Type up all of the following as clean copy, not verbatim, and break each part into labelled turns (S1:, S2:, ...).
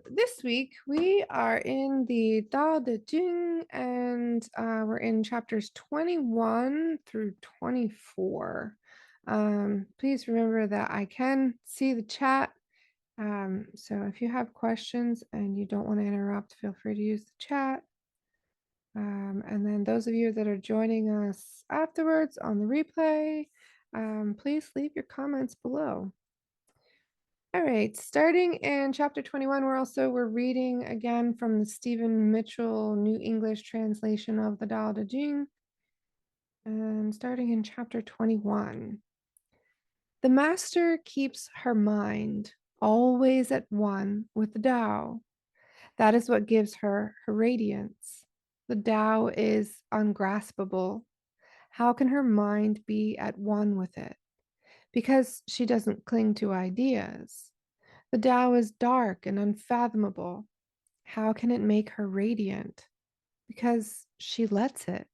S1: this week we are in the Tao Te Ching, and we're in chapters 21 through 24. Please remember that I can see the chat. So if you have questions and you don't want to interrupt, feel free to use the chat. And then those of you that are joining us afterwards on the replay, please leave your comments below. All right, starting in chapter 21, we're reading again from the Stephen Mitchell New English translation of the Tao Te Ching. And starting in chapter 21. The master keeps her mind always at one with the Tao. That is what gives her her radiance. The Tao is ungraspable. How can her mind be at one with it? Because she doesn't cling to ideas. The Tao is dark and unfathomable. How can it make her radiant? Because she lets it.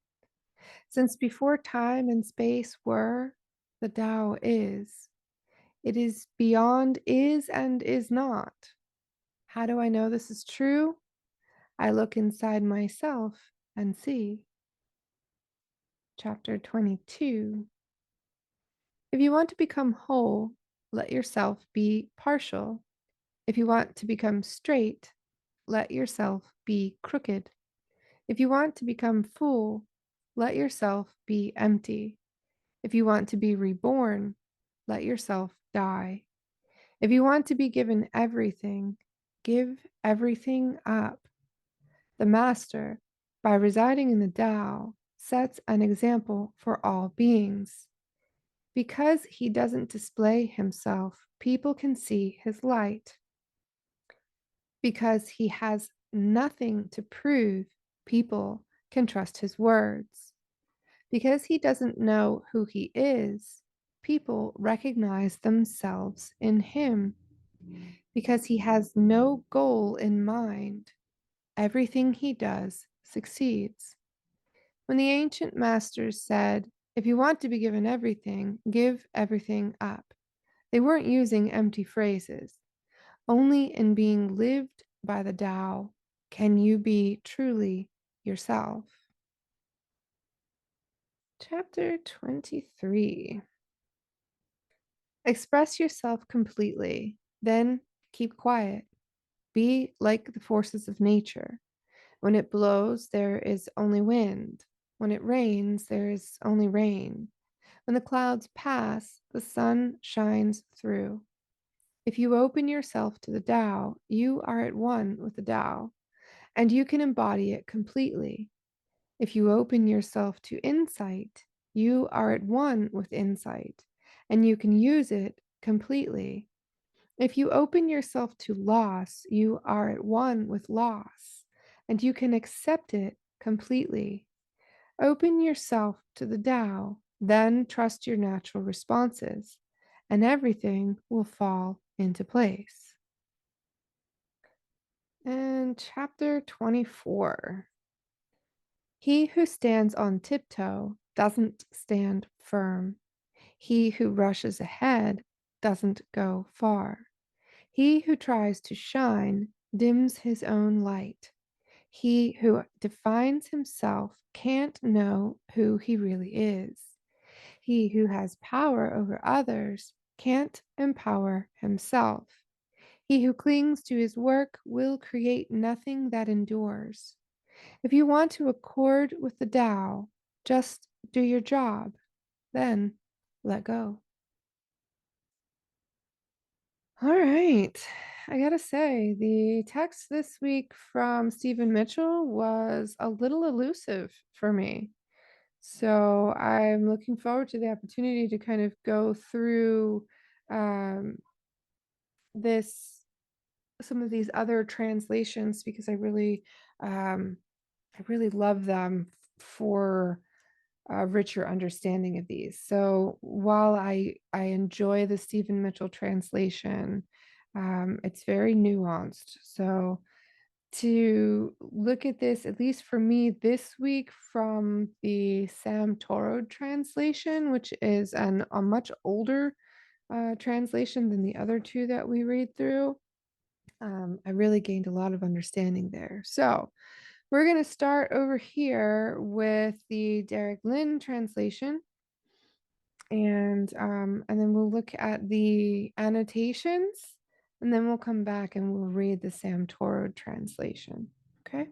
S1: Since before time and space were, the Tao is. It is beyond is and is not. How do I know this is true? I look inside myself and see. Chapter 22. If you want to become whole, let yourself be partial. If you want to become straight, let yourself be crooked. If you want to become full, let yourself be empty. If you want to be reborn, let yourself die. If you want to be given everything, give everything up. The Master, by residing in the Tao, sets an example for all beings. Because he doesn't display himself, people can see his light. Because he has nothing to prove, people can trust his words. Because he doesn't know who he is, people recognize themselves in him. Because he has no goal in mind, everything he does succeeds. When the ancient masters said, "If you want to be given everything, give everything up," they weren't using empty phrases. Only in being lived by the Tao can you be truly yourself. Chapter 23. Express yourself completely, then keep quiet. Be like the forces of nature. When it blows, there is only wind. When it rains, there is only rain. When the clouds pass, the sun shines through. If you open yourself to the Tao, you are at one with the Tao, and you can embody it completely. If you open yourself to insight, you are at one with insight, and you can use it completely. If you open yourself to loss, you are at one with loss, and you can accept it completely. Open yourself to the Tao, then trust your natural responses, and everything will fall into place. And chapter 24. He who stands on tiptoe doesn't stand firm. He who rushes ahead doesn't go far. He who tries to shine dims his own light. He who defines himself can't know who he really is. He who has power over others can't empower himself. He who clings to his work will create nothing that endures. If you want to accord with the Tao, just do your job, then let go. All right. I gotta say, the text this week from Stephen Mitchell was a little elusive for me. So I'm looking forward to the opportunity to kind of go through um, this, some of these other translations, because I really love them for a richer understanding of these. So while I enjoy the Stephen Mitchell translation, it's very nuanced. So to look at this, at least for me this week, from the Sam Torod translation, which is a much older translation than the other two that we read through, I really gained a lot of understanding there. So we're going to start over here with the Derek Lin translation, and then we'll look at the annotations, and then we'll come back and we'll read the Sam Toro translation. Okay.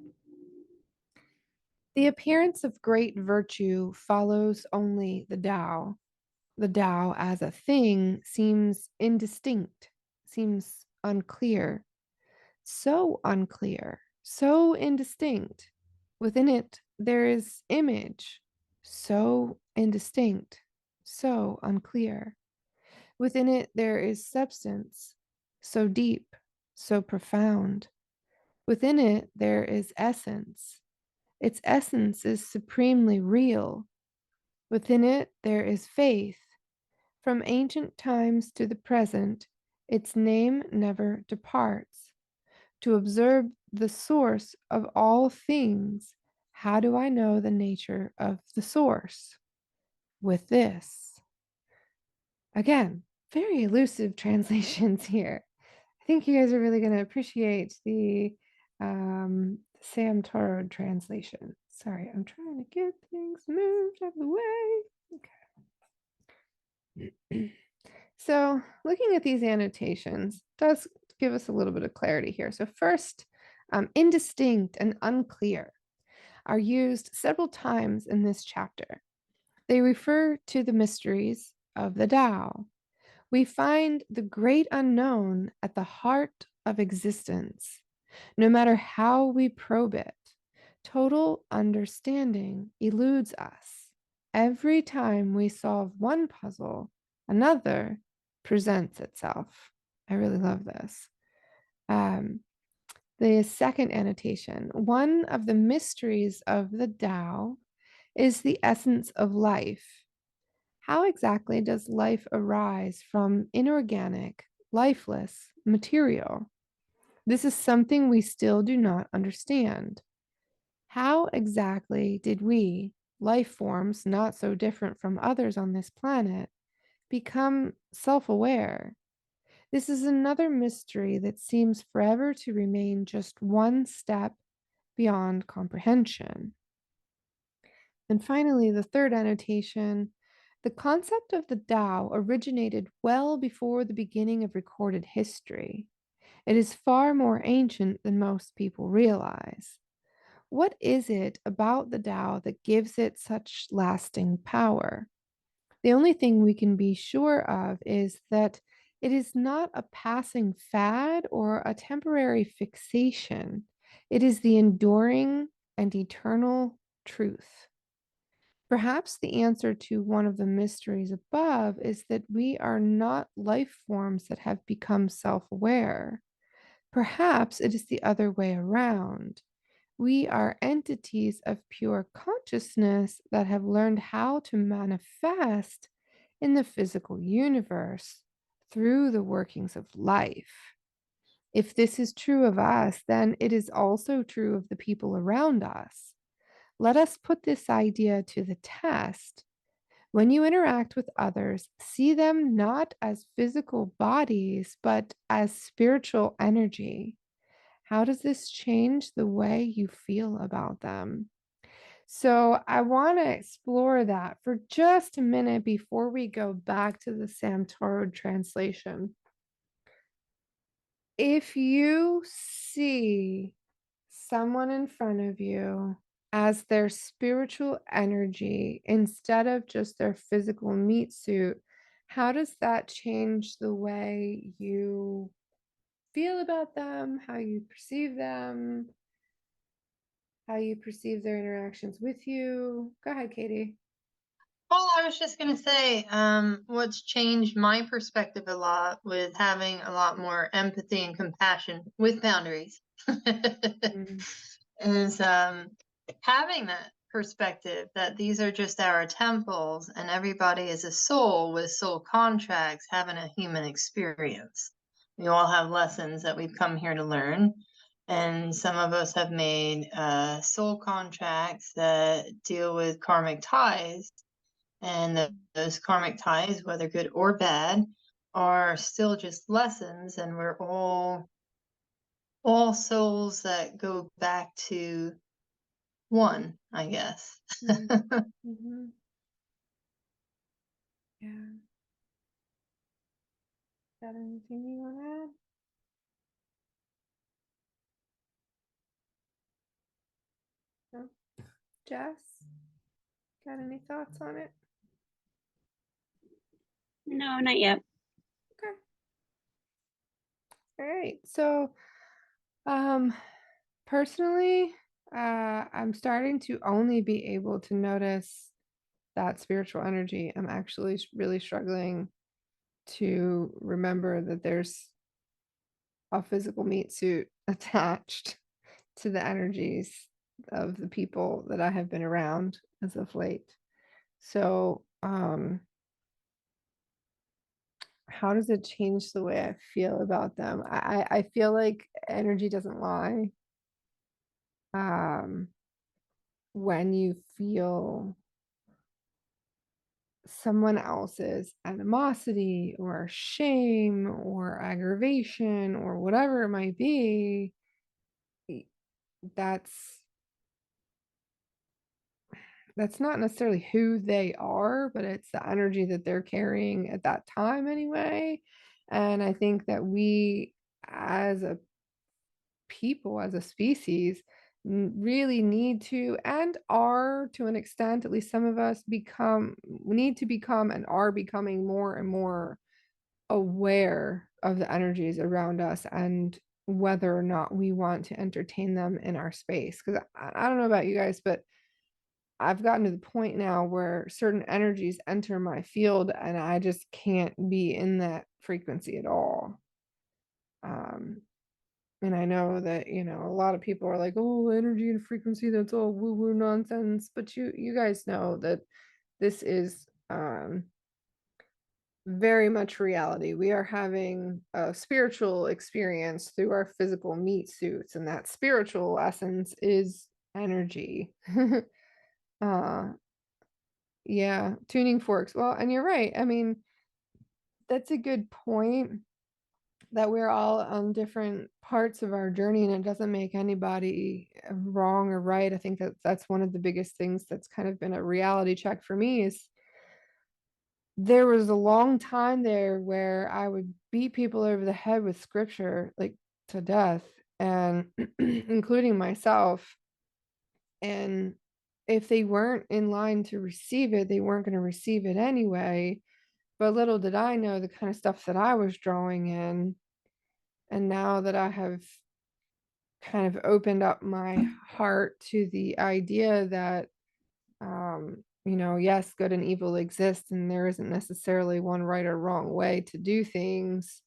S1: The appearance of great virtue follows only the Tao. The Tao as a thing seems indistinct, seems unclear, so unclear, so indistinct. Within it, there is image, so indistinct, so unclear. Within it, there is substance, so deep, so profound. Within it, there is essence. Its essence is supremely real. Within it, there is faith. From ancient times to the present, its name never departs. To observe the source of all things, how do I know the nature of the source? With this. Again, very elusive translations here. I think you guys are really going to appreciate the Sam Toro translation. Sorry, I'm trying to get things moved out of the way. Okay. So, looking at these annotations does give us a little bit of clarity here. So, first, indistinct and unclear are used several times in this chapter. They refer to the mysteries of the Tao. We find the great unknown at the heart of existence. No matter how we probe it, total understanding eludes us. Every time we solve one puzzle, another presents itself. I really love this. The second annotation, one of the mysteries of the Tao is the essence of life. How exactly does life arise from inorganic, lifeless material? This is something we still do not understand. How exactly did we, life forms not so different from others on this planet, become self aware? This is another mystery that seems forever to remain just one step beyond comprehension. And finally, the third annotation, the concept of the Tao originated well before the beginning of recorded history. It is far more ancient than most people realize. What is it about the Tao that gives it such lasting power? The only thing we can be sure of is that it is not a passing fad or a temporary fixation. It is the enduring and eternal truth. Perhaps the answer to one of the mysteries above is that we are not life forms that have become self aware. Perhaps it is the other way around. We are entities of pure consciousness that have learned how to manifest in the physical universe through the workings of life. If this is true of us, then it is also true of the people around us. Let us put this idea to the test. When you interact with others, see them not as physical bodies, but as spiritual energy. How does this change the way you feel about them? So, I want to explore that for just a minute before we go back to the Sam Toro translation. If you see someone in front of you as their spiritual energy instead of just their physical meat suit, how does that change the way you feel about them, how you perceive them, how you perceive their interactions with you? Go ahead, Katie.
S2: Well, I was just going to say, what's changed my perspective a lot with having a lot more empathy and compassion with boundaries
S1: Mm,
S2: is having that perspective that these are just our temples and everybody is a soul with soul contracts having a human experience. We all have lessons that we've come here to learn. And some of us have made soul contracts that deal with karmic ties, and those karmic ties, whether good or bad, are still just lessons, and we're all all souls that go back to one, I guess.
S1: Mm-hmm. Yeah. Got anything you want to add? No? Jess, got any thoughts on it?
S3: No, not yet.
S1: Okay. All right. So, um, personally, I'm starting to only be able to notice that spiritual energy. I'm actually really struggling to remember that there's a physical meat suit attached to the energies of the people that I have been around as of late. So, how does it change the way I feel about them? I feel like energy doesn't lie. Um, when you feel someone else's animosity or shame or aggravation or whatever it might be, that's that's not necessarily who they are, but it's the energy that they're carrying at that time anyway. And I think that we as a people, as a species, really need to and are to an extent, at least some of us need to become and are becoming more and more aware of the energies around us and whether or not we want to entertain them in our space. Because I don't know about you guys, but I've gotten to the point now where certain energies enter my field and I just can't be in that frequency at all. Um, and I know that, a lot of people are like, oh, energy and frequency, that's all woo-woo nonsense. But you guys know that this is very much reality. We are having a spiritual experience through our physical meat suits, and that spiritual essence is energy. uh yeah, tuning forks. Well, and you're right. I mean, that's a good point that we're all on different parts of our journey and it doesn't make anybody wrong or right. I think that that's one of the biggest things that's kind of been a reality check for me is there was a long time there where I would beat people over the head with scripture, like to death, and including myself. And if they weren't in line to receive it, they weren't going to receive it anyway. But little did I know the kind of stuff that I was drawing in. And now that I have kind of opened up my heart to the idea that yes, good and evil exist, and there isn't necessarily one right or wrong way to do things,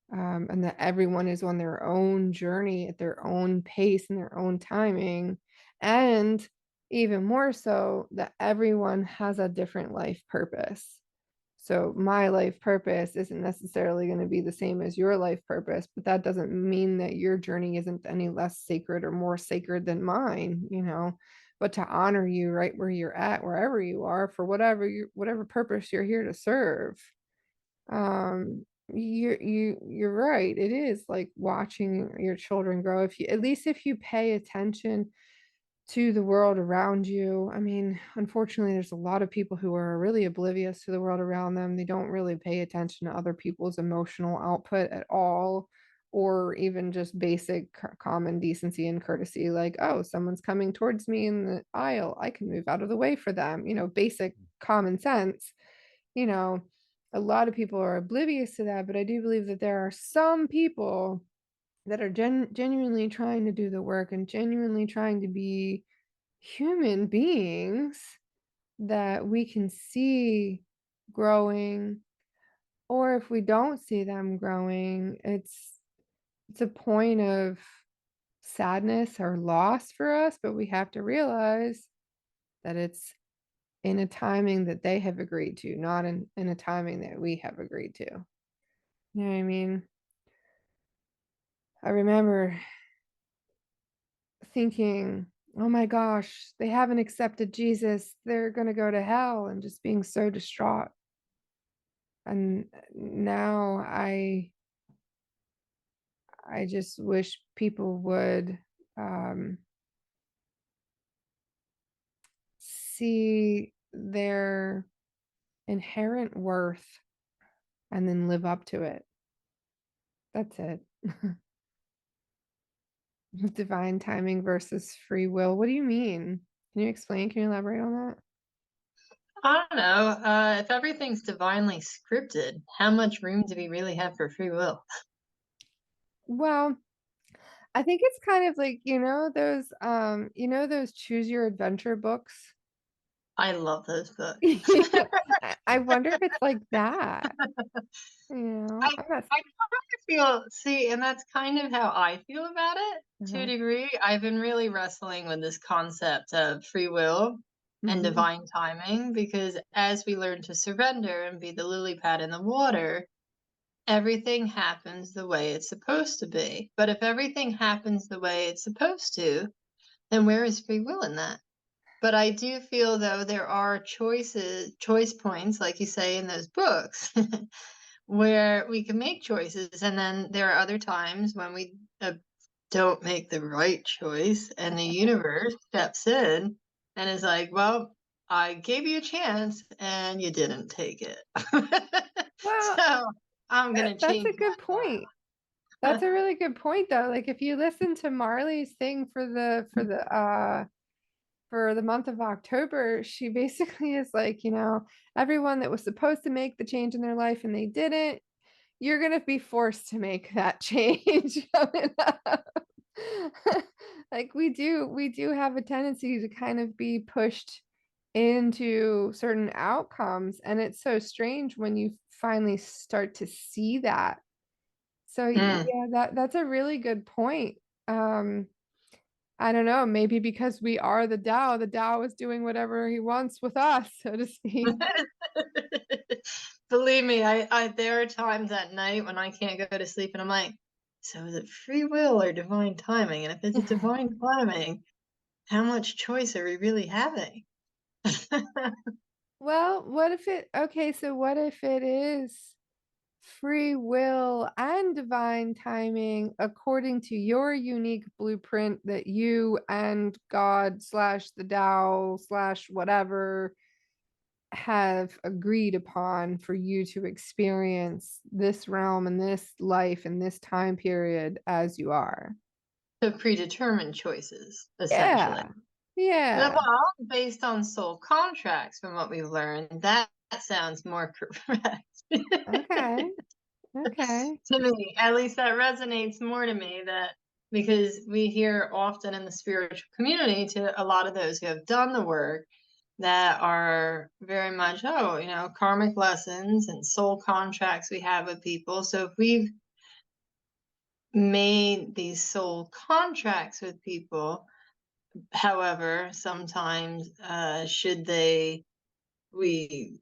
S1: and that everyone is on their own journey at their own pace and their own timing, and even more so, that everyone has a different life purpose. So my life purpose isn't necessarily going to be the same as your life purpose, but that doesn't mean that your journey isn't any less sacred or more sacred than mine. But to honor you right where you're at, wherever you are, for whatever purpose you're here to serve. You're right. It is like watching your children grow. If you pay attention to the world around you. I mean, unfortunately, there's a lot of people who are really oblivious to the world around them. They don't really pay attention to other people's emotional output at all, or even just basic common decency and courtesy, like, oh, someone's coming towards me in the aisle. I can move out of the way for them. Basic common sense. You know, a lot of people are oblivious to that, but I do believe that there are some people that are genuinely trying to do the work and genuinely trying to be human beings that we can see growing, or if we don't see them growing, it's a point of sadness or loss for us, but we have to realize that it's in a timing that they have agreed to, not in a timing that we have agreed to. You know what I mean? I remember thinking, oh my gosh, they haven't accepted Jesus. They're going to go to hell, and just being so distraught. And now I just wish people would um, see their inherent worth and then live up to it. That's it. Divine timing versus free will. What do you mean? Can you explain? Can you elaborate on that?
S2: I don't know. If everything's divinely scripted, how much room do we really have for free will?
S1: Well, I think it's kind of like, those choose your adventure books.
S2: I love those books.
S1: Yeah. I wonder if it's like that.
S2: I
S1: I'm not.
S2: I kind of feel, see, and that's kind of how I feel about it to a
S1: Uh-huh.
S2: degree. I've been really wrestling with this concept of free will and
S1: Hmm.
S2: divine timing because as we learn to surrender and be the lily pad in the water, everything happens the way it's supposed to be. But if everything happens the way it's supposed to, then where is free will in that? But I do feel though there are choice points, like you say in those books, where we can make choices, and then there are other times when we don't make the right choice, and the universe steps in and is like, "Well, I gave you a chance, and you didn't take it,
S1: Well,
S2: so I'm gonna
S1: that's
S2: change
S1: a good point. That's
S2: that."
S1: a really good point though. Like if you listen to Marley's thing for the month of October, she basically is like, everyone that was supposed to make the change in their life and they didn't, you're gonna be forced to make that change coming up. Like we do have a tendency to kind of be pushed into certain outcomes, and it's so strange when you finally start to see that. So
S2: Mm.
S1: yeah, that's a really good point. Um, I don't know, maybe because we are the Tao is doing whatever he wants with us, so to speak.
S2: Believe me, I there are times at night when I can't go to sleep, and I'm like, so is it free will or divine timing? And if it's divine timing, how much choice are we really having?
S1: Well, so what if it is free will and divine timing according to your unique blueprint that you and God slash the Tao slash whatever have agreed upon for you to experience this realm and this life and this time period as you are.
S2: So predetermined choices, essentially.
S1: Yeah. Yeah.
S2: Well, based on soul contracts, from what we've learned, that sounds more correct.
S1: Okay. Okay.
S2: To me, at least that resonates more to me, that because we hear often in the spiritual community to a lot of those who have done the work that are very much, oh, karmic lessons and soul contracts we have with people. So if we've made these soul contracts with people, however, sometimes should they we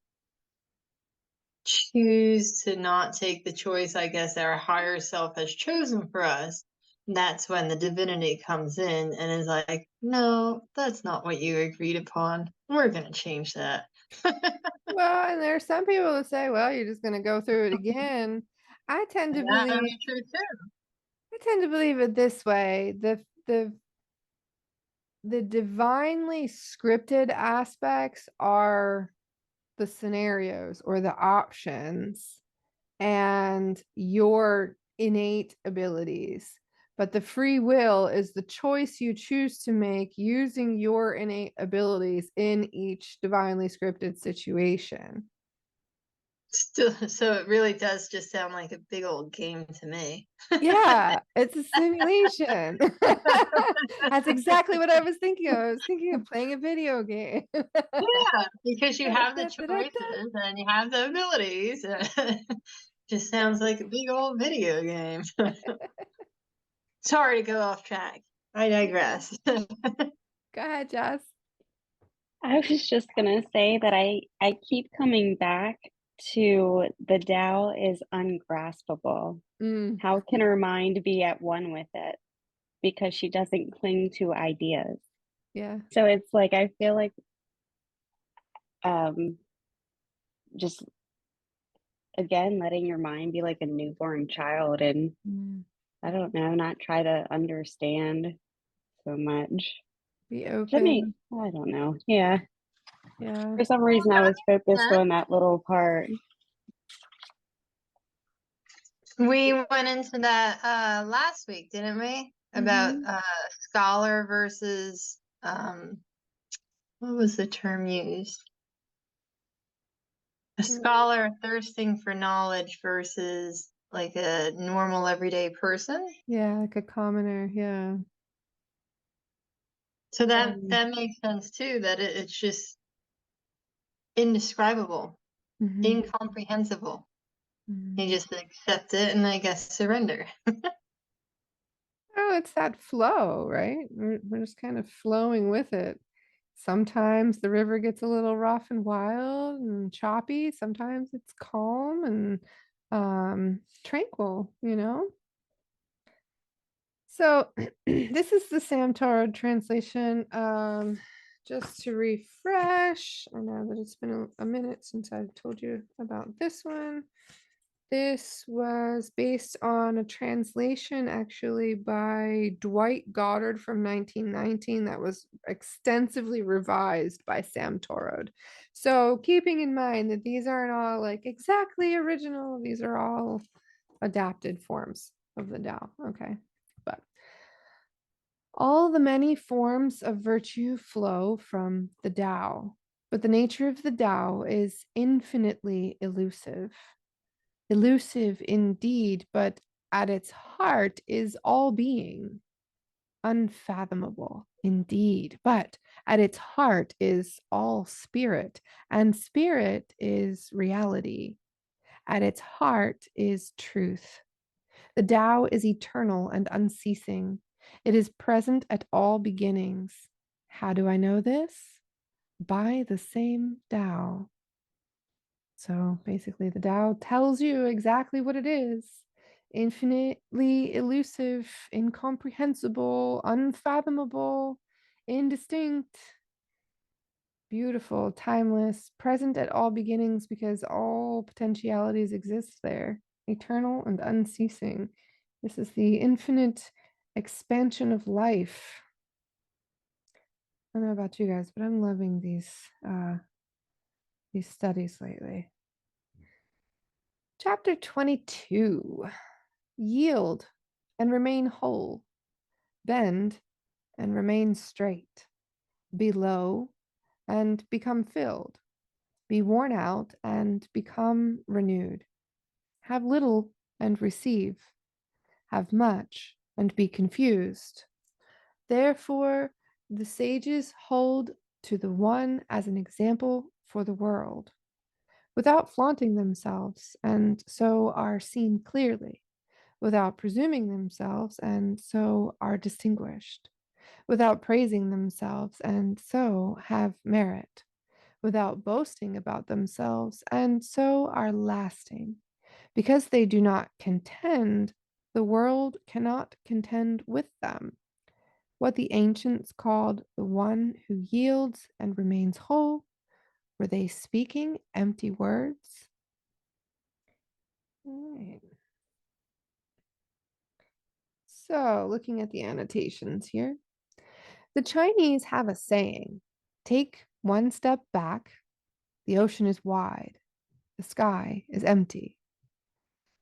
S2: choose to not take the choice, I guess, our higher self has chosen for us, that's when the divinity comes in and is like, no, that's not what you agreed upon. We're going to change that.
S1: Well, and there are some people that say, well, you're just going to go through it again. I tend to
S2: And that may
S1: believe
S2: be true too.
S1: I tend to believe it this way. The divinely scripted aspects are the scenarios or the options and your innate abilities. But the free will is the choice you choose to make using your innate abilities in each divinely scripted situation.
S2: Still, so it really does just sound like a big old game to me.
S1: Yeah, it's a simulation. That's exactly what I was thinking of. I was thinking of playing a video game.
S2: Yeah, because you have the choices and you have the abilities. Just sounds like a big old video game. Sorry to go off track. I digress.
S1: Go ahead, Jess.
S3: I was just gonna say that I keep coming back to the Tao is ungraspable.
S1: Mm,
S3: How can her mind be at one with it? Because she doesn't cling to ideas.
S1: yeah.
S3: So it's like I feel like um just again letting your mind be like a newborn child and
S1: Mm.
S3: I don't know, not try to understand so much.
S1: Be
S3: Jimmy,
S1: open.
S3: I don't know. Yeah.
S1: Yeah.
S3: For some reason, I was focused
S2: Yeah.
S3: on that little part.
S2: We went into that last week, didn't we? About
S1: Mm-hmm.
S2: scholar versus what was the term used? A scholar thirsting for knowledge versus like a normal everyday person.
S1: Yeah, like a commoner. Yeah.
S2: So that
S1: Um,
S2: that makes sense too, that it's just indescribable,
S1: mhm,
S2: incomprehensible. You
S1: mhm.
S2: just accept it and I guess surrender.
S1: Oh, it's that flow, right? We're just kind of flowing with it. Sometimes the river gets a little rough and wild and choppy. Sometimes it's calm and tranquil, you know? So this is the Sam Torah translation. Just to refresh, I know that it's been a minute since I've told you about this one. This was based on a translation actually by Dwight Goddard from 1919 that was extensively revised by Sam Torod. So keeping in mind that these aren't all like exactly original, these are all adapted forms of the Tao. Okay. But all the many forms of virtue flow from the Tao, but the nature of the Tao is infinitely elusive. Elusive indeed, but at its heart is all being. Unfathomable indeed, but at its heart is all spirit, and spirit is reality. At its heart is truth. The Tao is eternal and unceasing. It is present at all beginnings. How do I know this? By the same Tao. So basically, the Tao tells you exactly what it is: infinitely elusive, incomprehensible, unfathomable, indistinct, beautiful, timeless, present at all beginnings because all potentialities exist there, eternal and unceasing. This is the infinite expansion of life. I don't know about you guys, but I'm loving these studies lately. Chapter 22. Yield and remain whole, bend and remain straight, be low and become filled, be worn out and become renewed, have little and receive, have much and be confused. Therefore, the sages hold to the one as an example for the world, without flaunting themselves, and so are seen clearly, without presuming themselves, and so are distinguished, without praising themselves, and so have merit, without boasting about themselves, and so are lasting. Because they do not contend, the world cannot contend with them. What the ancients called the one who yields and remains whole, were they speaking empty words? All right. So, looking at the annotations here, the Chinese have a saying: take one step back, the ocean is wide, the sky is empty.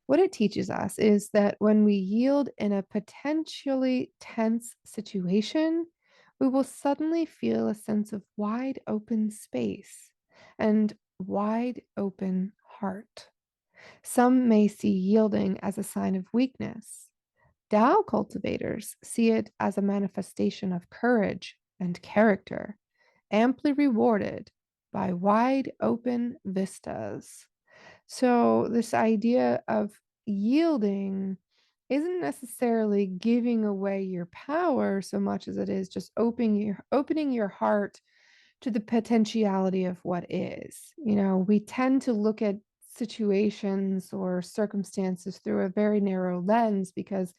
S1: What it teaches us is that when we yield in a potentially tense situation, we will suddenly feel a sense of wide open space and wide open heart. Some may see yielding as a sign of weakness. Tao cultivators see it as a manifestation of courage and character, amply rewarded by wide open vistas. So, this idea of yielding isn't necessarily giving away your power so much as it is just opening your heart to the potentiality of what is. You know, we tend to look at situations or circumstances through a very narrow lens because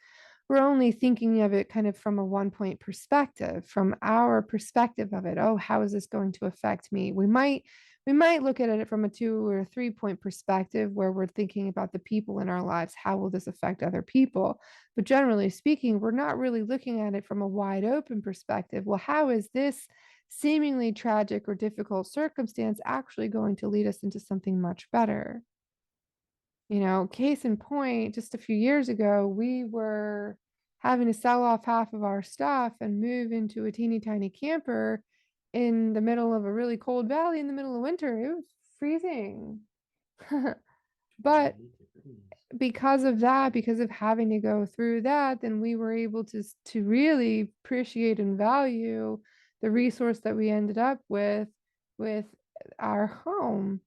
S1: we're only thinking of it kind of from a 1 point perspective, from our perspective of it. Oh, how is this going to affect me? We might look at it from a 2 or 3 point perspective where we're thinking about the people in our lives. How will this affect other people? But generally speaking, we're not really looking at it from a wide open perspective. Well, how is this seemingly tragic or difficult circumstance actually going to lead us into something much better? Case in point, just a few years ago, we were having to sell off half of our stuff and move into a teeny tiny camper in the middle of a really cold valley in the middle of winter. It was freezing. But because of that, because of having to go through that, then we were able to really appreciate and value the resource that we ended up with our home.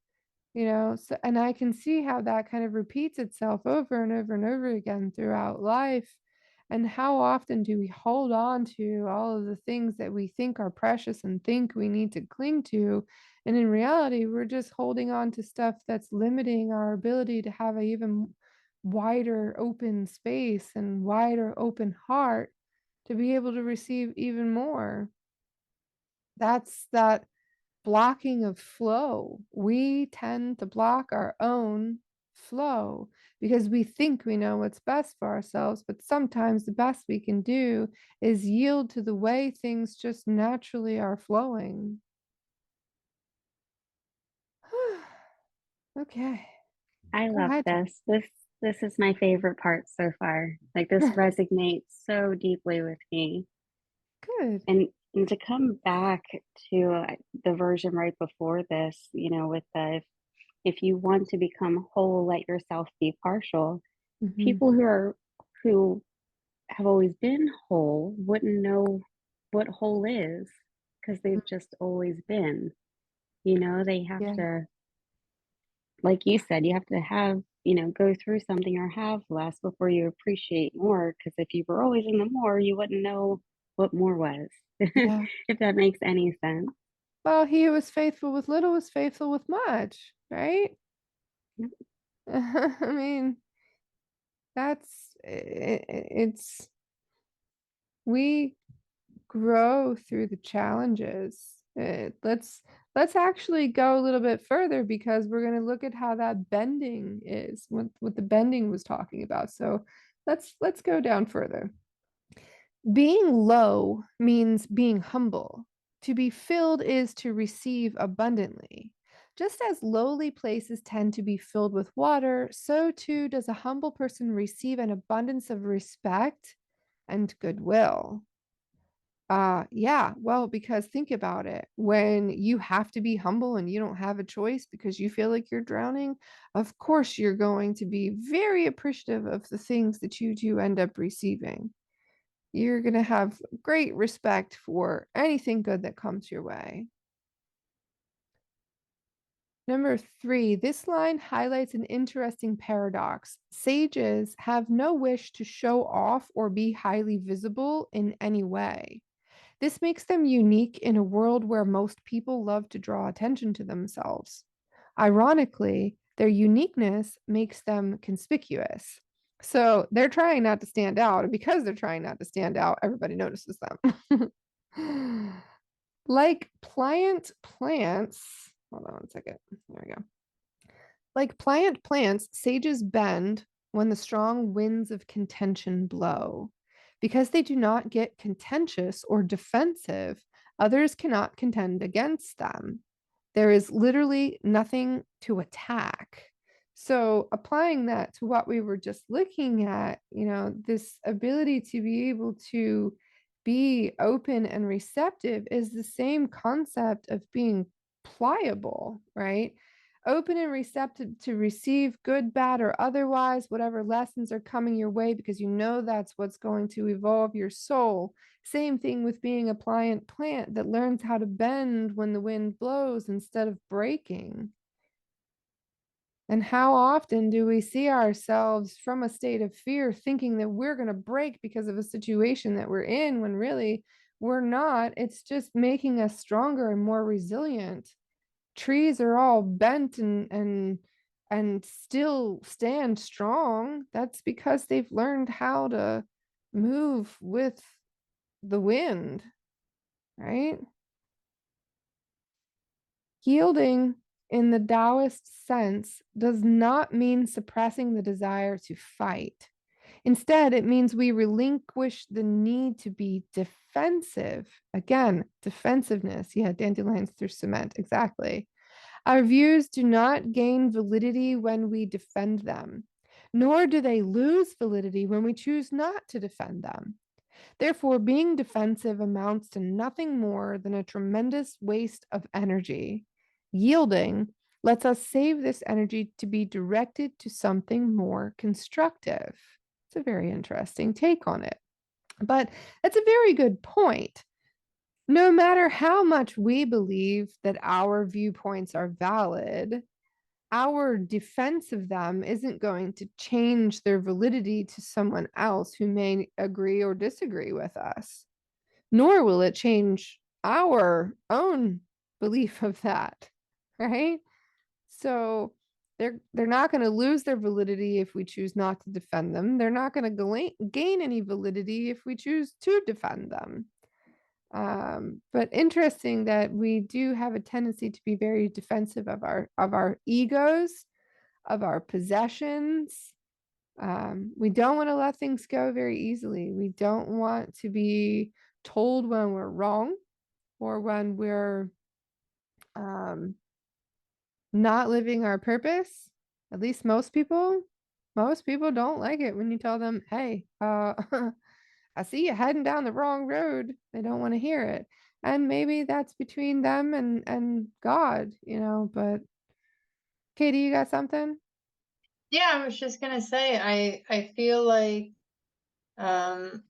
S1: So, and I can see how that kind of repeats itself over and over and over again throughout life. And how often do we hold on to all of the things that we think are precious and think we need to cling to? And in reality, we're just holding on to stuff that's limiting our ability to have an even wider open space and wider open heart to be able to receive even more. That's that blocking of flow. We tend to block our own flow because we think we know what's best for ourselves, but sometimes the best we can do is yield to the way things just naturally are flowing. Okay,
S3: I
S1: go
S3: love
S1: ahead.
S3: this. This is my favorite part so far. Like this resonates so deeply with me.
S1: Good.
S3: And to come back to the version right before this, with the if you want to become whole, let yourself be partial.
S1: Mhm.
S3: People who have always been whole wouldn't know what whole is because they've just always been. They have
S1: Yeah,
S3: to, like you said, you have to have, go through something or have less before you appreciate more. Because if you were always in the more, you wouldn't know what more was,
S1: yeah.
S3: if that makes any sense.
S1: Well, he who was faithful with little was faithful with much, right?
S3: Yep.
S1: I mean, it's we grow through the challenges. Let's actually go a little bit further because we're going to look at how that bending is, what the bending was talking about. So let's go down further. Being low means being humble. To be filled is to receive abundantly. Just as lowly places tend to be filled with water, so too does a humble person receive an abundance of respect and goodwill. Yeah, well, because think about it. When you have to be humble and you don't have a choice because you feel like you're drowning, of course you're going to be very appreciative of the things that you do end up receiving. You're going to have great respect for anything good that comes your way. Number 3, this line highlights an interesting paradox. Sages have no wish to show off or be highly visible in any way. This makes them unique in a world where most people love to draw attention to themselves. Ironically, their uniqueness makes them conspicuous. So they're trying not to stand out, and because they're trying not to stand out, everybody notices them. Like pliant plants, hold on 1 second. There we go. Like pliant plants, sages bend when the strong winds of contention blow. Because they do not get contentious or defensive, others cannot contend against them. There is literally nothing to attack. So, applying that to what we were just looking at, this ability to be able to be open and receptive is the same concept of being pliable, right? Open and receptive to receive good, bad, or otherwise, whatever lessons are coming your way, because you know that's what's going to evolve your soul. Same thing with being a pliant plant that learns how to bend when the wind blows instead of breaking. And how often do we see ourselves from a state of fear thinking that we're going to break because of a situation that we're in when really we're not? It's just making us stronger and more resilient. Trees are all bent and still stand strong. That's because they've learned how to move with the wind, right? Yielding in the Taoist sense does not mean suppressing the desire to fight. Instead, it means we relinquish the need to be defensive. Again, defensiveness. Yeah, dandelions through cement. Exactly. Our views do not gain validity when we defend them, nor do they lose validity when we choose not to defend them. Therefore, being defensive amounts to nothing more than a tremendous waste of energy. Yielding lets us save this energy to be directed to something more constructive. It's a very interesting take on it. But that's a very good point. No matter how much we believe that our viewpoints are valid, our defense of them isn't going to change their validity to someone else who may agree or disagree with us, nor will it change our own belief of that, right? So they're not going to lose their validity if we choose not to defend them. They're not going to gain any validity if we choose to defend them. But interesting that we do have a tendency to be very defensive of our egos, of our possessions. We don't want to let things go very easily. We don't want to be told when we're wrong or when we're not living our purpose. At least most people don't like it when you tell them, hey, I see you heading down the wrong road. They don't want to hear it. And maybe that's between them and God, but Katie, you got something?
S2: Yeah, I was just gonna say, I feel like um,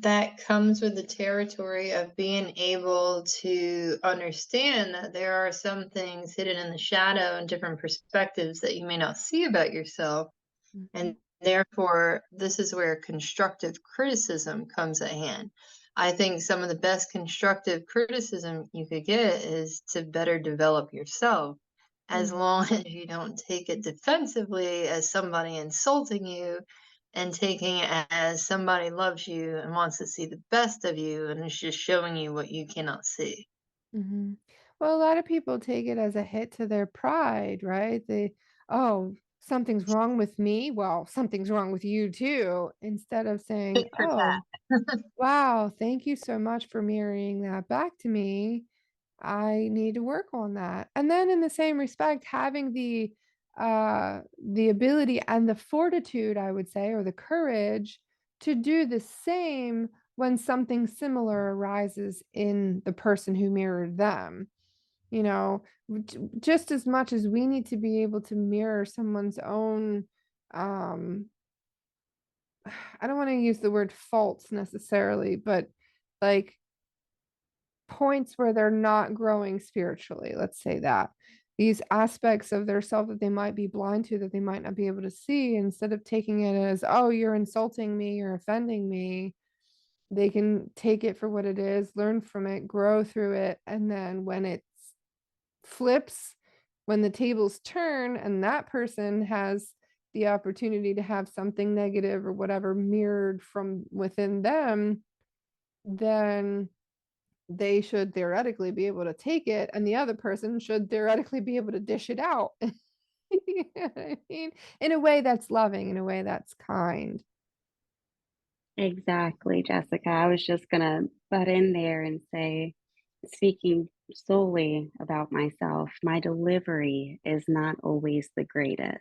S2: that comes with the territory of being able to understand that there are some things hidden in the shadow and different perspectives that you may not see about yourself.
S1: Mhm.
S2: And therefore, this is where constructive criticism comes at hand. I think some of the best constructive criticism you could get is to better develop yourself, as
S1: Mm,
S2: long as you don't take it defensively as somebody insulting you and taking it as somebody loves you and wants to see the best of you and is just showing you what you cannot see.
S1: mhm. Well, a lot of people take it as a hit to their pride, right? Oh, something's wrong with me. Well, something's wrong with you too. Instead of saying,
S2: Tit for tat.
S1: oh, wow, thank you so much for mirroring that back to me. I need to work on that. And then in the same respect, having the ability and the fortitude, I would say, or the courage to do the same when something similar arises in the person who mirrored them. You know, just as much as we need to be able to mirror someone's own I don't want to use the word faults necessarily, but like points where they're not growing spiritually, let's say that. These aspects of their self that they might be blind to, that they might not be able to see, instead of taking it as, oh, you're insulting me, you're offending me, they can take it for what it is, learn from it, grow through it. And then when it flips, when the tables turn and that person has the opportunity to have something negative or whatever mirrored from within them, then they should theoretically be able to take it, and the other person should theoretically be able to dish it out. You know what I mean? In a way that's loving, in a way that's kind.
S3: Exactly, Jessica. I was just gonna butt in there and say, speaking solely about myself, my delivery is not always the greatest.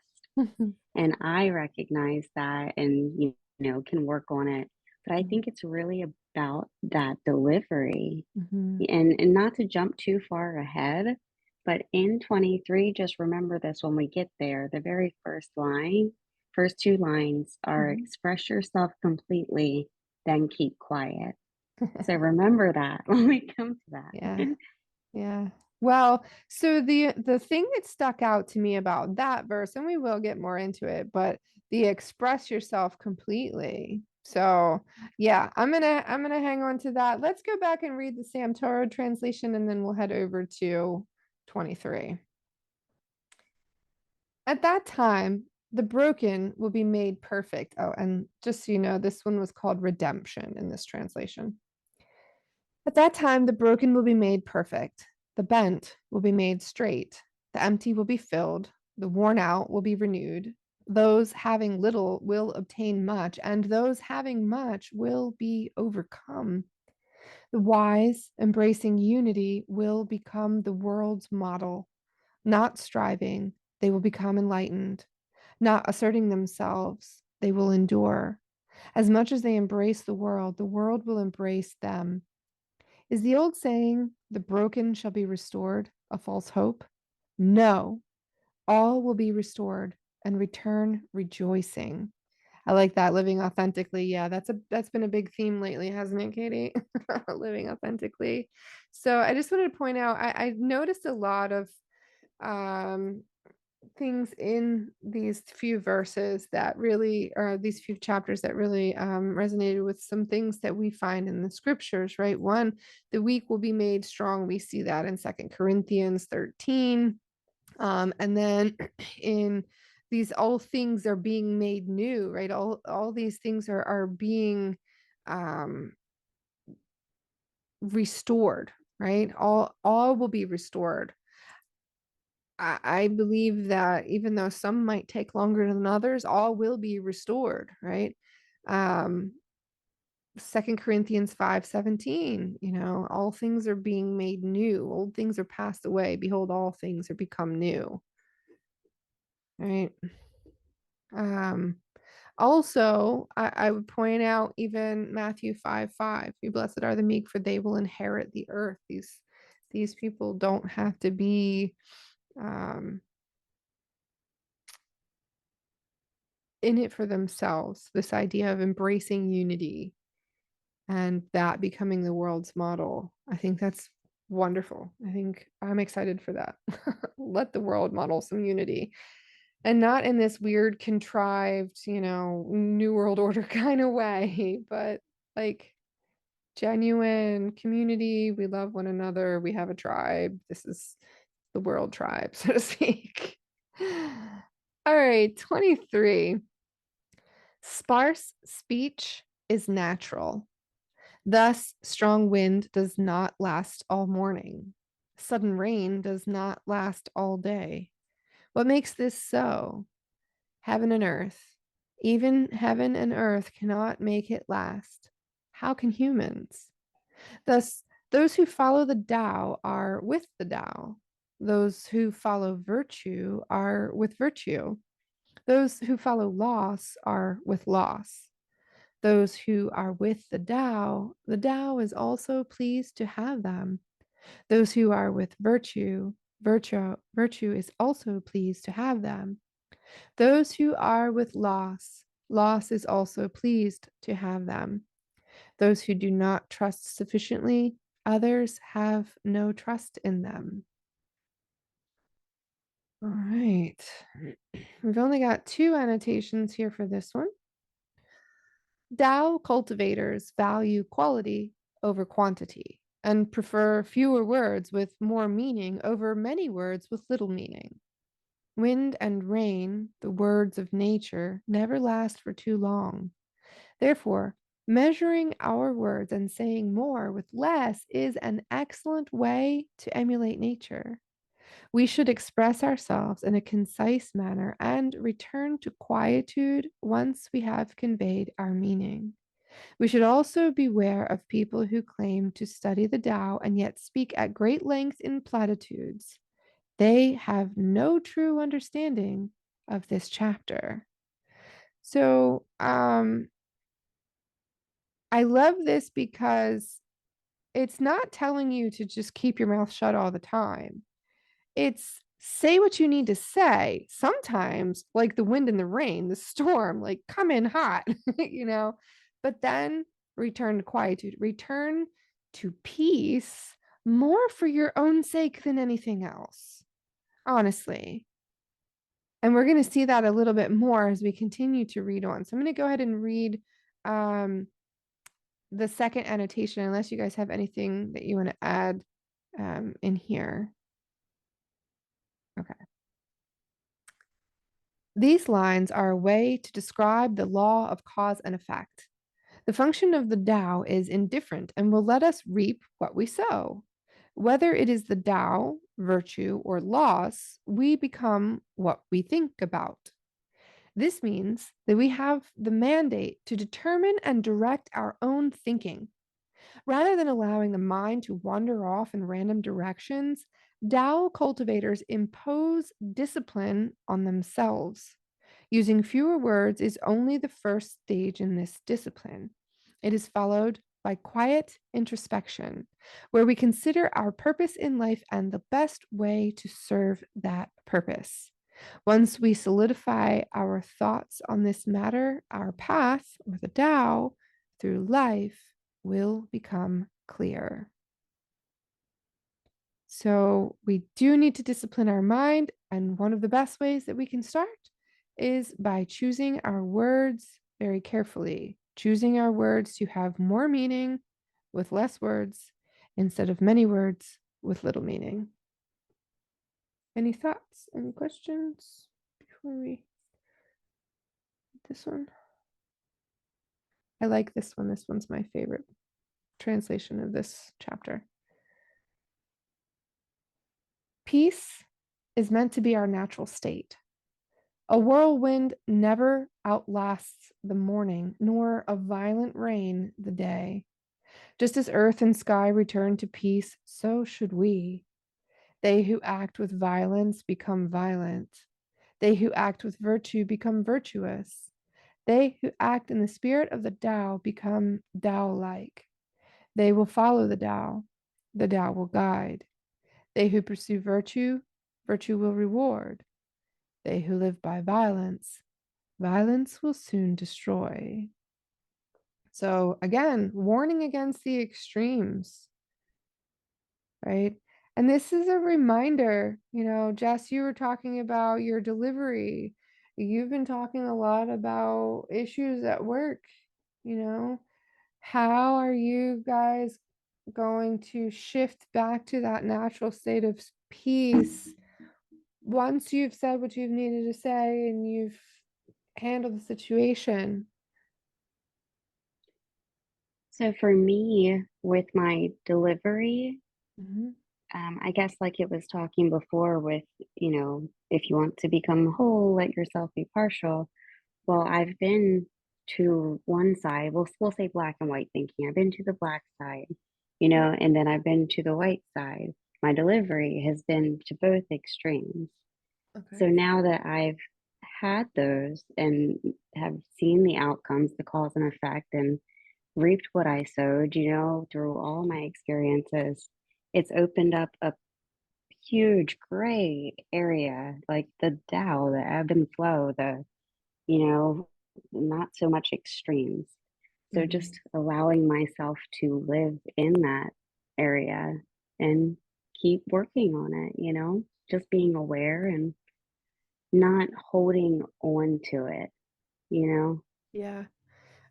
S3: And I recognize that and, can work on it. But I think it's really about that delivery.
S1: Mhm.
S3: And not to jump too far ahead, but in 23, just remember this when we get there. The very first two lines are
S1: Mhm.
S3: express yourself completely, then keep quiet. So remember that when we come to that.
S1: Yeah. Yeah. Well, so the thing that stuck out to me about that verse, and we will get more into it, but the express yourself completely. So yeah, I'm gonna hang on to that. Let's go back and read the Sam Torah translation, and then we'll head over to 23. At that time, the broken will be made perfect. Oh, and just so you know, this one was called redemption in this translation. At that time, the broken will be made perfect, the bent will be made straight, the empty will be filled, the worn out will be renewed. Those having little will obtain much, and those having much will be overcome. The wise, embracing unity, will become the world's model. Not striving, they will become enlightened. Not asserting themselves, they will endure. As much as they embrace the world will embrace them. Is the old saying, the broken shall be restored, a false hope? No, all will be restored and return rejoicing. I like that, living authentically. Yeah, that's been a big theme lately, hasn't it, Katie? Living authentically. So I just wanted to point out, I noticed a lot of um things in these few verses that really, or these few chapters that really resonated with some things that we find in the scriptures, right? One, the weak will be made strong. We see that in Second Corinthians 13. And then in these, all things are being made new, right? All these things are being um, restored, right? All will be restored. I believe that even though some might take longer than others, all will be restored, right? Um, 2 Corinthians 5:17, all things are being made new. Old things are passed away. Behold, all things are become new. Right. Um, Also, I would point out even Matthew 5:5. You blessed are the meek, for they will inherit the earth. These people don't have to be um in it for themselves. This idea of embracing unity and that becoming the world's model. I think that's wonderful. I think I'm excited for that. Let the world model some unity, and not in this weird, contrived, New World Order kind of way, but like genuine community. We love one another. We have a tribe. This is the world tribe, so to speak. All right, 23. Sparse speech is natural. Thus, strong wind does not last all morning. Sudden rain does not last all day. What makes this so? Heaven and earth. Even heaven and earth cannot make it last. How can humans? Thus, those who follow the Tao are with the Tao. Those who follow virtue are with virtue. Those who follow loss are with loss. Those who are with the Tao is also pleased to have them. Those who are with virtue is also pleased to have them. Those who are with loss is also pleased to have them. Those who do not trust sufficiently, others have no trust in them. All right. We've only got 2 annotations here for this one. Tao cultivators value quality over quantity and prefer fewer words with more meaning over many words with little meaning. Wind and rain, the words of nature, never last for too long. Therefore, measuring our words and saying more with less is an excellent way to emulate nature. We should express ourselves in a concise manner and return to quietude once we have conveyed our meaning. We should also beware of people who claim to study the Tao and yet speak at great length in platitudes. They have no true understanding of this chapter. So, I love this because it's not telling you to just keep your mouth shut all the time. It's say what you need to say. Sometimes, like the wind and the rain, the storm, like come in hot, but then return to quietude, return to peace more for your own sake than anything else, honestly. And we're going to see that a little bit more as we continue to read on. So I'm going to go ahead and read the second annotation, unless you guys have anything that you want to add in here. Okay. These lines are a way to describe the law of cause and effect. The function of the Tao is indifferent and will let us reap what we sow. Whether it is the Tao, virtue, or loss, we become what we think about. This means that we have the mandate to determine and direct our own thinking. Rather than allowing the mind to wander off in random directions, Tao cultivators impose discipline on themselves. Using fewer words is only the first stage in this discipline. It is followed by quiet introspection, where we consider our purpose in life and the best way to serve that purpose. Once we solidify our thoughts on this matter, our path, or the Tao, through life will become clear. So we do need to discipline our mind, and one of the best ways that we can start is by choosing our words very carefully, choosing our words to have more meaning with less words instead of many words with little meaning. Any thoughts? Any questions before we this one? I like this one. This one's my favorite translation of this chapter. Peace is meant to be our natural state. A whirlwind never outlasts the morning, nor a violent rain the day. Just as earth and sky return to peace, so should we. They who act with violence become violent. They who act with virtue become virtuous. They who act in the spirit of the Tao become Tao-like. They will follow the Tao will guide. They who pursue virtue, virtue will reward. They who live by violence, violence will soon destroy. So again, warning against the extremes, right? And this is a reminder, Jess, you were talking about your delivery. You've been talking a lot about issues at work, you know. How are you guys going to shift back to that natural state of peace once you've said what you've needed to say and you've handled the situation?
S3: So for me, with my delivery,
S1: Mhm.
S3: I guess like it was talking before with, if you want to become whole, let yourself be partial. Well, I've been to one side. We'll say black and white thinking. I've been to the black side, and then I've been to the white side. My delivery has been to both extremes.
S1: Okay.
S3: So now that I've had those and have seen the outcomes, the cause and effect, and reaped what I sowed, through all my experiences, it's opened up a huge gray area, like the Tao, the ebb and flow, you know, not so much extremes. So
S1: Mhm.
S3: just allowing myself to live in that area and keep working on it, just being aware and not holding on to it, you know?
S1: Yeah.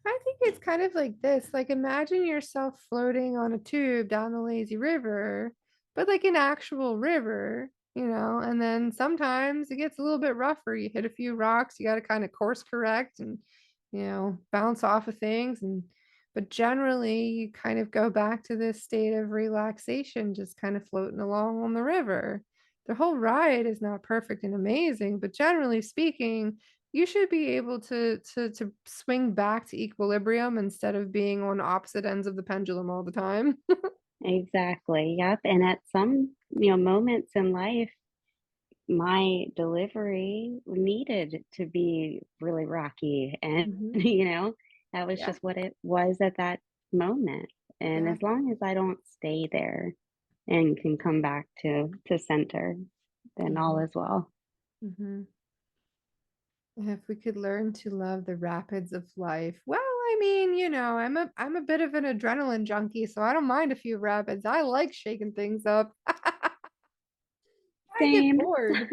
S1: I think it's kind of like this. Like, imagine yourself floating on a tube down the lazy river, but like an actual river, and then sometimes it gets a little bit rougher. You hit a few rocks, you got to kind of course correct and, bounce off of things. But generally, you kind of go back to this state of relaxation, just kind of floating along on the river. The whole ride is not perfect and amazing, but generally speaking, you should be able to swing back to equilibrium instead of being on opposite ends of the pendulum all the time.
S3: Exactly. Yep. And at some, moments in life, my delivery needed to be really rocky. And,
S1: Mhm.
S3: that was
S1: Yeah,
S3: just what it was at that moment. And
S1: yeah.
S3: as long as I don't stay there and can come back to center, then all
S1: Hmm.
S3: is well.
S1: Hmm. If we could learn to love the rapids of life. Well, I mean, I'm a bit of an adrenaline junkie, so I don't mind a few rapids. I like shaking things up. I get
S3: Same.
S1: bored.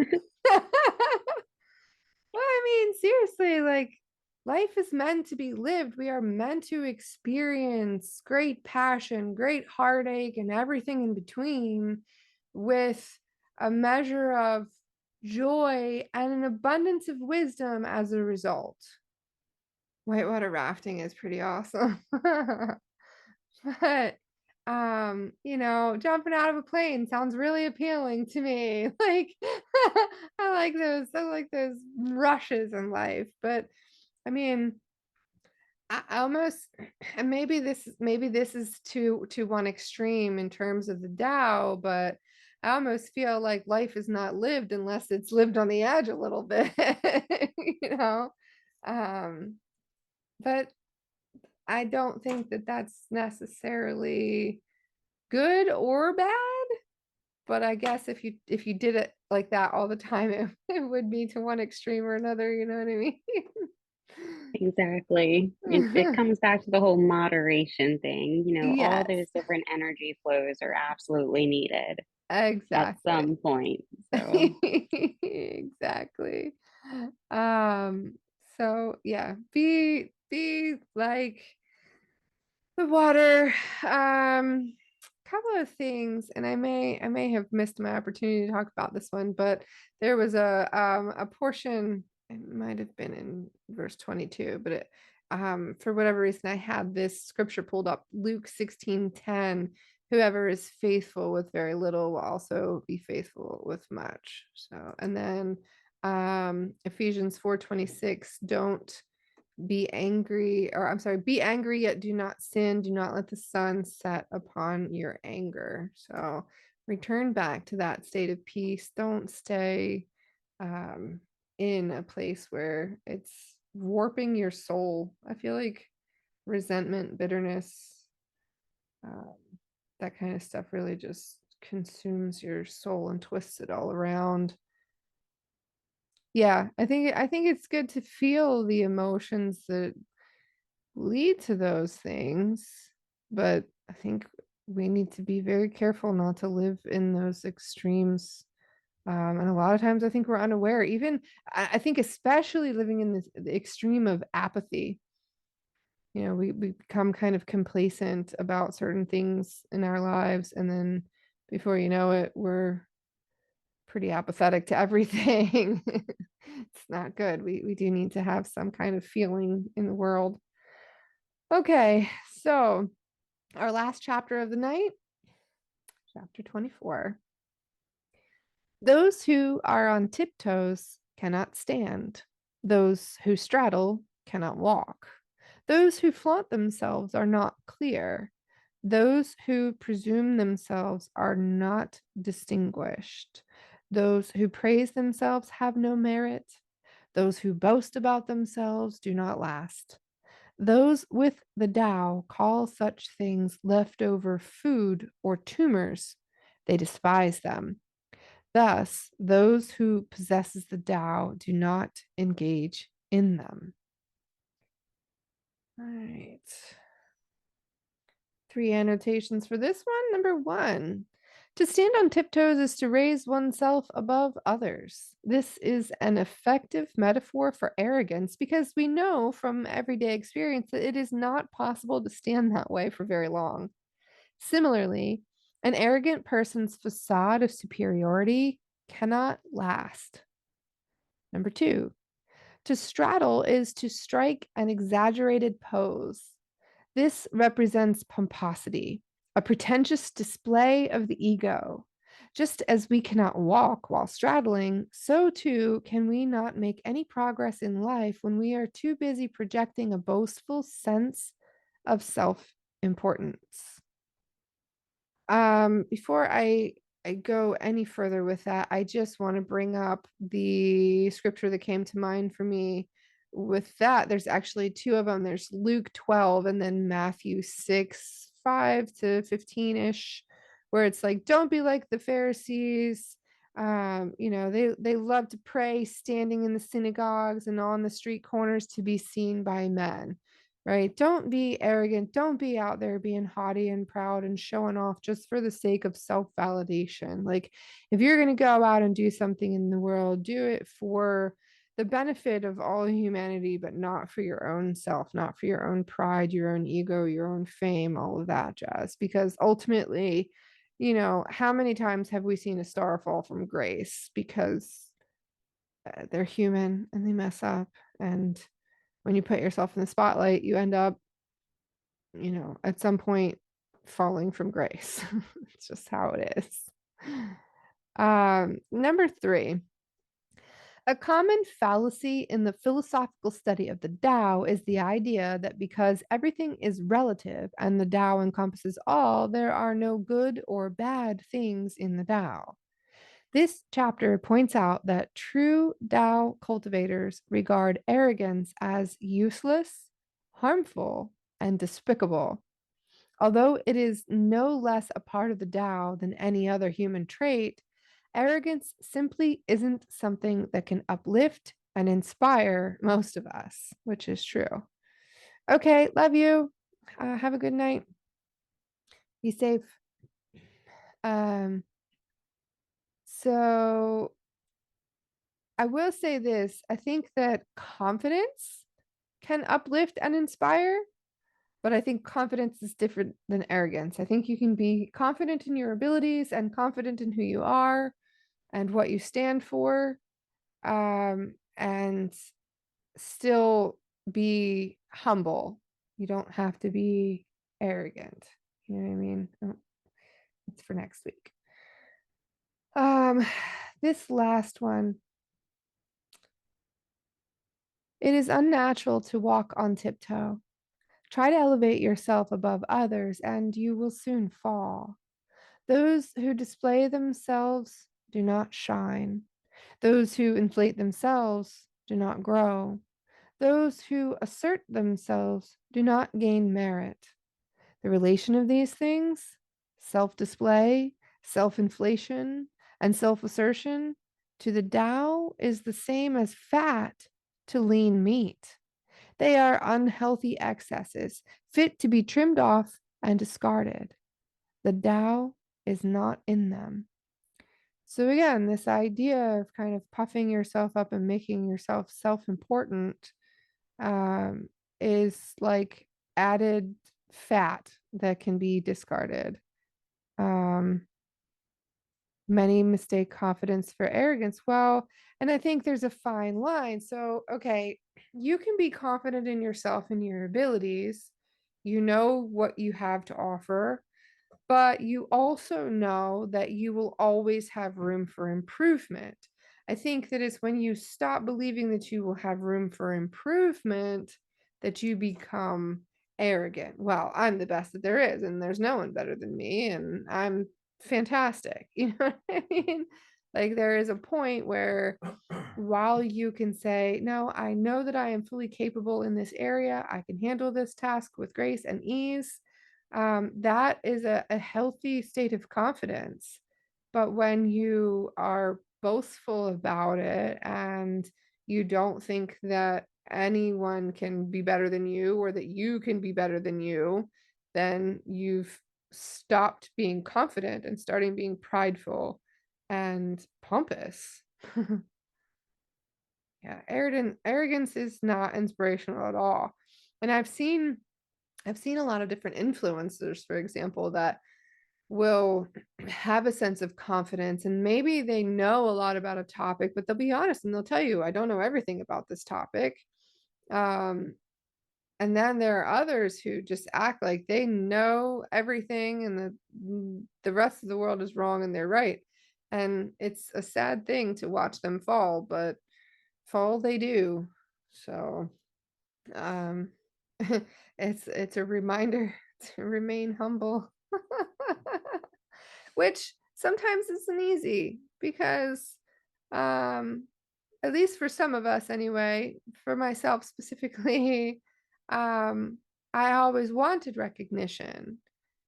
S1: Well, I mean, seriously, like life is meant to be lived. We are meant to experience great passion, great heartache, and everything in between with a measure of joy, and an abundance of wisdom as a result. Whitewater rafting is pretty awesome. But jumping out of a plane sounds really appealing to me. Like I like those rushes in life. But I mean, I almost, and maybe this is to one extreme in terms of the Tao, but I almost feel like life is not lived unless it's lived on the edge a little bit, you know. Um, but I don't think that that's necessarily good or bad. But I guess if you did it like that all the time, it would be to one extreme or another. You know what I
S3: Exactly. It
S1: mean?
S3: comes back to the whole moderation thing. All
S1: Yes,
S3: those different energy flows are absolutely needed at
S1: exactly.
S3: some point. So,
S1: Exactly. Um, so yeah, be like the water. Couple of things, and I may have missed my opportunity to talk about this one, but there was a portion, it might have been in verse 22, but for whatever reason I had this scripture pulled up, Luke 16:10. Whoever is faithful with very little will also be faithful with much. So, and then Ephesians 4:26, don't be angry, or I'm sorry, be angry yet do not sin, do not let the sun set upon your anger. So return back to that state of peace. Don't stay um in a place where it's warping your soul. I feel like resentment, bitterness, um, that kind of stuff really just consumes your soul and twists it all around. Yeah, I think it's good to feel the emotions that lead to those things, but I think we need to be very careful not to live in those extremes. And a lot of times I think we're unaware, even I think especially living in the extreme of apathy. We become kind of complacent about certain things in our lives, and then before you know it, we're pretty apathetic to everything. It's not good. We do need to have some kind of feeling in the world. Okay, so our last chapter of the night, chapter 24. Those who are on tiptoes cannot stand. Those who straddle cannot walk. Those who flaunt themselves are not clear. Those who presume themselves are not distinguished. Those who praise themselves have no merit. Those who boast about themselves do not last. Those with the Tao call such things leftover food or tumors. They despise them. Thus, those who possesses the Tao do not engage in them. All right. 3 annotations for this one. Number 1, to stand on tiptoes is to raise oneself above others. This is an effective metaphor for arrogance because we know from everyday experience that it is not possible to stand that way for very long. Similarly, an arrogant person's facade of superiority cannot last. Number 2, to straddle is to strike an exaggerated pose. This represents pomposity, a pretentious display of the ego. Just as we cannot walk while straddling, so too can we not make any progress in life when we are too busy projecting a boastful sense of self importance. Before I go any further with that, I just want to bring up the scripture that came to mind for me. With that, there's actually two of them. There's Luke 12 and then Matthew 6, 5 to 15-ish, where it's like, don't be like the Pharisees. They love to pray standing in the synagogues and on the street corners to be seen by men, right? Don't be arrogant. Don't be out there being haughty and proud and showing off just for the sake of self-validation. Like, if you're going to go out and do something in the world, do it for the benefit of all humanity, but not for your own self, not for your own pride, your own ego, your own fame, all of that jazz. Because ultimately, how many times have we seen a star fall from grace because they're human and they mess up. And when you put yourself in the spotlight, you end up, at some point falling from grace. It's just how it is. Number 3. A common fallacy in the philosophical study of the Tao is the idea that because everything is relative and the Tao encompasses all, there are no good or bad things in the Tao. This chapter points out that true Tao cultivators regard arrogance as useless, harmful, and despicable. Although it is no less a part of the Tao than any other human trait, arrogance simply isn't something that can uplift and inspire most of us, which is true. Okay, love you. Have a good night. Be safe. So I will say this. I think that confidence can uplift and inspire, but I think confidence is different than arrogance. I think you can be confident in your abilities and confident in who you are and what you stand for, and still be humble. You don't have to be arrogant. You know what I mean? Oh, it's for next week. This last one. It is unnatural to walk on tiptoe. Try to elevate yourself above others, and you will soon fall. Those who display themselves do not shine. Those who inflate themselves do not grow. Those who assert themselves do not gain merit. The relation of these things, self display, self inflation, and self assertion, to the Tao is the same as fat to lean meat. They are unhealthy excesses, fit to be trimmed off and discarded. The Tao is not in them. So, again, this idea of kind of puffing yourself up and making yourself self important, is like added fat that can be discarded. Many mistake confidence for arrogance. Well, and I think there's a fine line. So, okay, you can be confident in yourself and your abilities. You know what you have to offer, but you also know that you will always have room for improvement. I think that it's when you stop believing that you will have room for improvement that you become arrogant. Well, I'm the best that there is, and there's no one better than me, and I'm fantastic. You know what I mean? Like there is a point where while you can say, no, I know that I am fully capable in this area, I can handle this task with grace and ease, that is a healthy state of confidence. But when you are boastful about it and you don't think that anyone can be better than you or that you can be better than you, then you've stopped being confident and starting being prideful and pompous. Yeah, arrogance is not inspirational at all. And I've seen a lot of different influencers, for example, that will have a sense of confidence and maybe they know a lot about a topic, but they'll be honest and they'll tell you, I don't know everything about this topic. Um, and then there are others who just act like they know everything and the rest of the world is wrong and they're right. And it's a sad thing to watch them fall, but fall they do. So, um, it's a reminder to remain humble, which sometimes isn't easy because, um, at least for some of us anyway, for myself specifically, I always wanted recognition,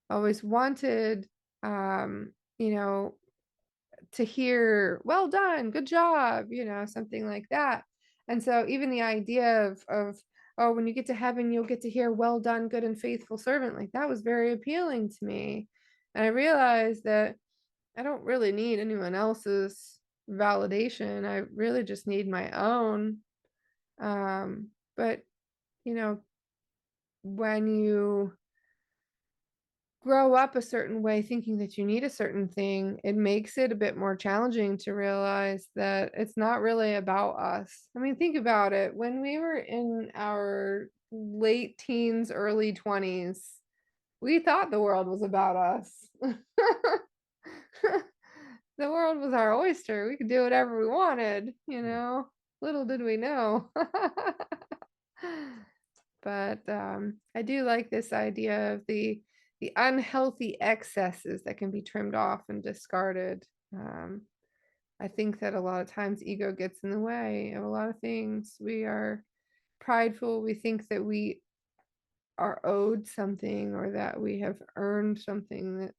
S1: always wanted, um, you know, to hear, well done, good job, something like that. And so even the idea of oh, when you get to heaven, you'll get to hear, well done, good and faithful servant, like that was very appealing to me. And I realized that I don't really need anyone else's validation. I really just need my own. But you know, when you grow up a certain way thinking that you need a certain thing, it makes it a bit more challenging to realize that it's not really about us. I mean, think about it. When we were in our late teens, early 20s, we thought the world was about us. The world was our oyster. We could do whatever we wanted, you know. Little did we know. But I do like this idea of the unhealthy excesses that can be trimmed off and discarded. I think that a lot of times ego gets in the way of a lot of things. We are prideful. We think that we are owed something or that we have earned something that,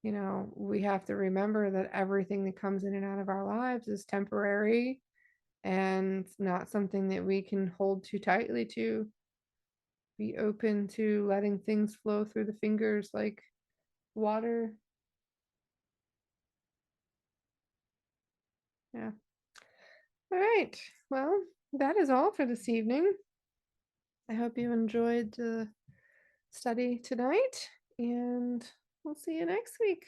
S1: you know, we have to remember that everything that comes in and out of our lives is temporary and not something that we can hold too tightly to. Be open to letting things flow through the fingers like water. Yeah. All right. Well, that is all for this evening. I hope you enjoyed the study tonight, and we'll see you next week.